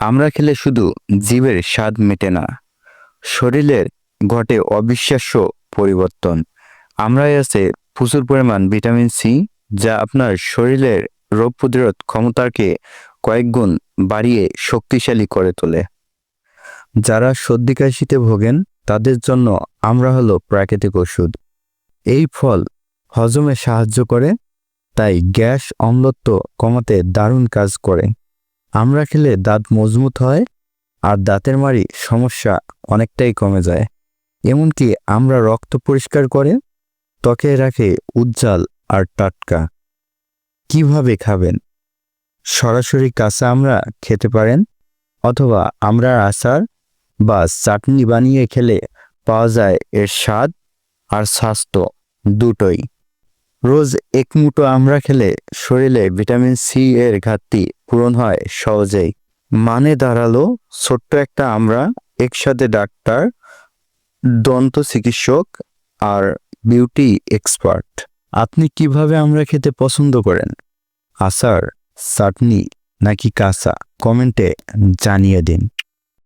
আমরা খেলে শুধু জিভের স্বাদ মেটে না, শরীরের ঘটে অবিশ্বাস্য পরিবর্তন। আমরাই আছে প্রচুর পরিমাণ ভিটামিন সি, যা আপনার শরীরের রোগ প্রতিরোধ ক্ষমতাকে কয়েক গুণ বাড়িয়ে শক্তিশালী করে তোলে। যারা সর্দি কাশিতে ভোগেন তাদের জন্য আমরা হলো প্রাকৃতিক ওষুধ। এই ফল হজমে সাহায্য করে, তাই গ্যাস অম্লত্ব কমাতে দারুণ কাজ করে। আমরা খেলে দাঁত মজবুত হয় আর দাঁতের মাড়ি সমস্যা অনেকটাই কমে যায়। এমনকি আমরা রক্ত পরিষ্কার করে ত্বকে রাখে উজ্জ্বল আর টাটকা। কিভাবে খাবেন? সরাসরি কাঁচা আমরা খেতে পারেন, অথবা আমরা আচার বা চাটনি বানিয়ে খেলে পাওয়া যায় এর স্বাদ আর স্বাস্থ্য দুটোই। রোজ এক মুঠো আমরা খেলে শরীরে ভিটামিন সি এর ঘাটতি পূরণ হয় সহজেই। মানে দাঁড়ালো, ছোট্ট একটা আমরা একসাথে ডাক্তার, দন্ত চিকিৎসক আর বিউটি এক্সপার্ট। আপনি কিভাবে আমরা খেতে পছন্দ করেন? আচার, চাটনি নাকি কাঁচা? কমেন্টে জানিয়ে দিন।